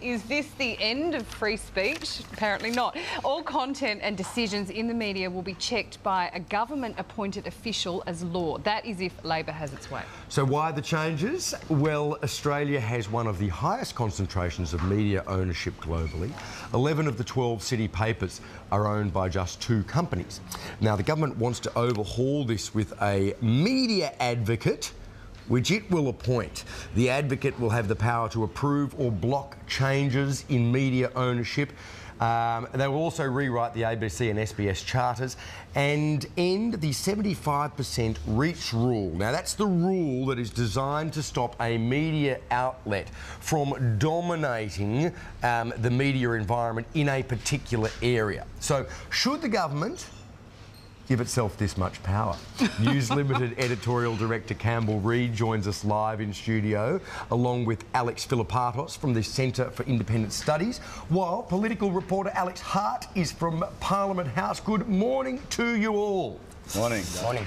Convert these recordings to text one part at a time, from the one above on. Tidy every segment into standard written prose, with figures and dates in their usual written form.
is this the end of free speech? Apparently not. All content and decisions in the media will be checked by a government-appointed official as law. That is if Labor has its way. So why the changes? Well, Australia has one of the highest concentrations of media ownership globally. 11 of the 12 city papers are owned by just 2 companies. Now, the government wants to overhaul this with a media advocate, which it will appoint. The advocate will have the power to approve or block changes in media ownership. They will also rewrite the ABC and SBS charters and end the 75% reach rule. Now, that's the rule that is designed to stop a media outlet from dominating the media environment in a particular area. So, should the government give itself this much power? News Limited editorial director Campbell Reid joins us live in studio, along with Alex Philipatos from the Centre for Independent Studies, while political reporter Alex Hart is from Parliament House. Good morning to you all. Morning. Morning.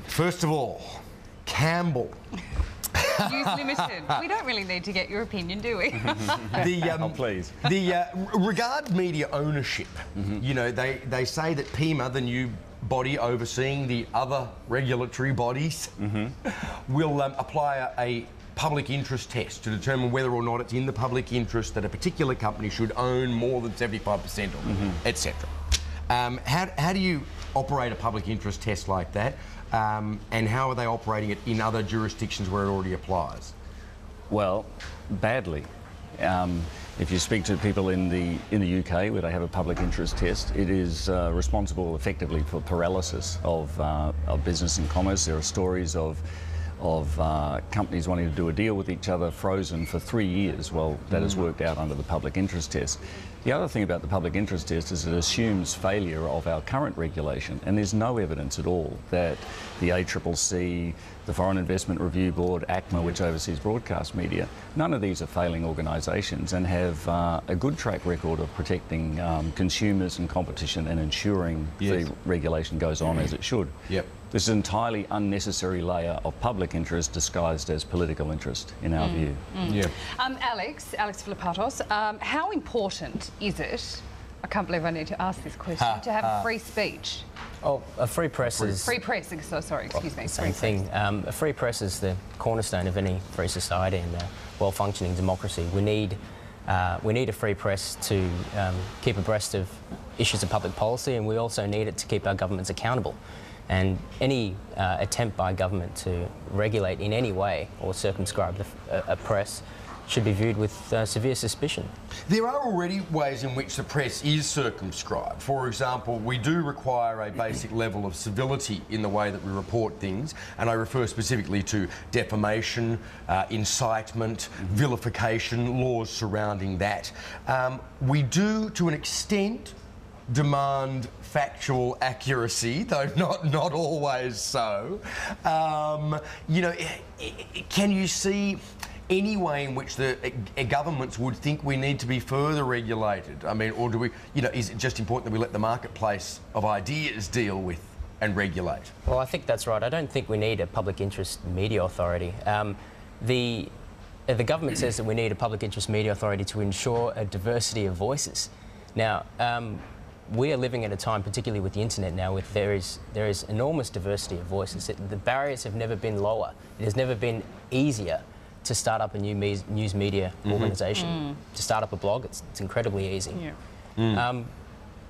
First of all, Campbell. News Limited. We don't really need to get your opinion, do we? Please. Regard media ownership. You know, they say that PEMA, the new body overseeing the other regulatory bodies, will apply a public interest test to determine whether or not it's in the public interest that a particular company should own more than 75% of it, etc. How do you operate a public interest test like that, and how are they operating it in other jurisdictions where it already applies? Well, badly. If you speak to people in the UK where they have a public interest test, it is responsible effectively for paralysis of business and commerce. There are stories of companies wanting to do a deal with each other frozen for 3 years. Well, that has worked out under the public interest test. The other thing about the public interest test is it assumes failure of our current regulation, and there's no evidence at all that the ACCC, the Foreign Investment Review Board, ACMA, which oversees broadcast media, none of these are failing organisations and have a good track record of protecting consumers and competition and ensuring the regulation goes on as it should. This is an entirely unnecessary layer of public interest disguised as political interest, in our view. Alex Philipatos, how important is it, I can't believe I need to ask this question, to have free speech? Oh, a free press is... Free press, so sorry, excuse me. Same thing. A free press is the cornerstone of any free society and a well-functioning democracy. We need a free press to keep abreast of issues of public policy, and we also need it to keep our governments accountable. And any attempt by government to regulate in any way or circumscribe a press should be viewed with severe suspicion. There are already ways in which the press is circumscribed. For example, we do require a basic level of civility in the way that we report things, and I refer specifically to defamation, incitement, vilification, laws surrounding that. We do, to an extent, demand factual accuracy, though not always so. You know, can you see any way in which the governments would think we need to be further regulated? I mean, or do we, you know, is it just important that we let the marketplace of ideas deal with and regulate? Well, I think that's right. I don't think we need a public interest media authority. The government says that we need a public interest media authority to ensure a diversity of voices. Now, we are living at a time, particularly with the internet now, where there is enormous diversity of voices. The barriers have never been lower. It has never been easier to start up a new news media organisation. To start up a blog, it's incredibly easy.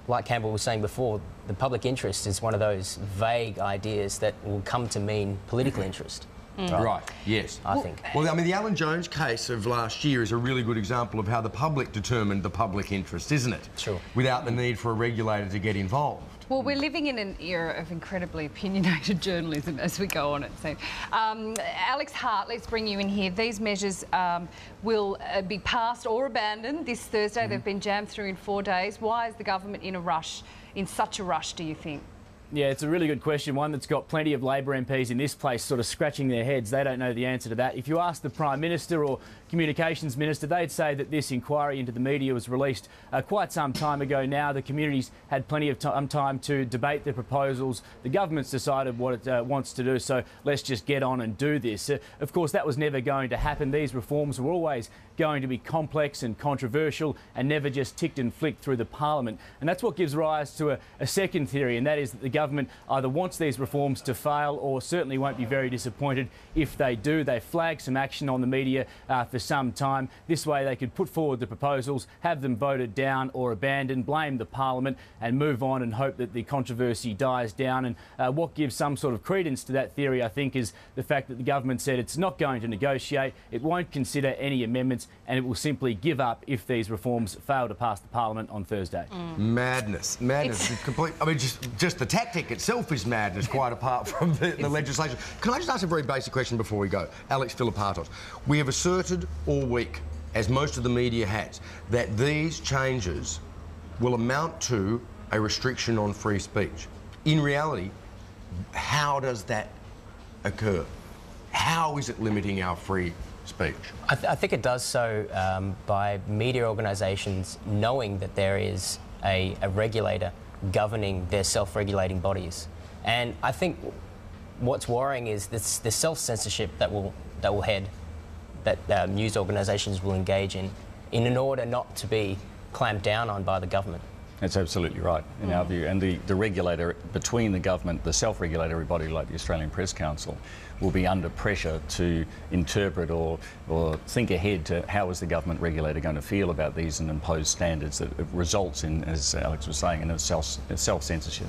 Like Campbell was saying before, the public interest is one of those vague ideas that will come to mean political interest. Right, yes. I think. Well, I mean, the Alan Jones case of last year is a really good example of how the public determined the public interest, isn't it? Sure. Without the need for a regulator to get involved. Well, we're living in an era of incredibly opinionated journalism as we go on, it seems. Alex Hart, let's bring you in here. These measures will be passed or abandoned this Thursday. They've been jammed through in 4 days. Why is the government in such a rush, do you think? Yeah, it's a really good question, one that's got plenty of Labor MPs in this place sort of scratching their heads. They don't know the answer to that. If you ask the Prime Minister or Communications Minister, they'd say that this inquiry into the media was released quite some time ago now. The community's had plenty of time to debate the proposals. The government's decided what it wants to do, so let's just get on and do this. Of course, that was never going to happen. These reforms were always going to be complex and controversial and never just ticked and flicked through the Parliament. And that's what gives rise to a second theory, and that is that the government either wants these reforms to fail or certainly won't be very disappointed if they do. They flag some action on the media for some time. This way they could put forward the proposals, have them voted down or abandoned, blame the Parliament and move on and hope that the controversy dies down. And what gives some sort of credence to that theory, I think, is the fact that the government said it's not going to negotiate, it won't consider any amendments, and it will simply give up if these reforms fail to pass the Parliament on Thursday. Madness. It's complete. I mean, just the tactic itself is madness, quite apart from the legislation. Can I just ask a very basic question before we go? Alex Philipatos, we have asserted all week, as most of the media has, that these changes will amount to a restriction on free speech. In reality, how does that occur? How is it limiting our free speech? I think it does so by media organisations knowing that there is a regulator governing their self-regulating bodies. And I think what's worrying is this self-censorship that news organisations will engage in order not to be clamped down on by the government. That's absolutely right, in our view. And the regulator between the government, the self-regulatory body like the Australian Press Council, will be under pressure to interpret or think ahead to how is the government regulator going to feel about these and impose standards that results in, as Alex was saying, in a self-censorship.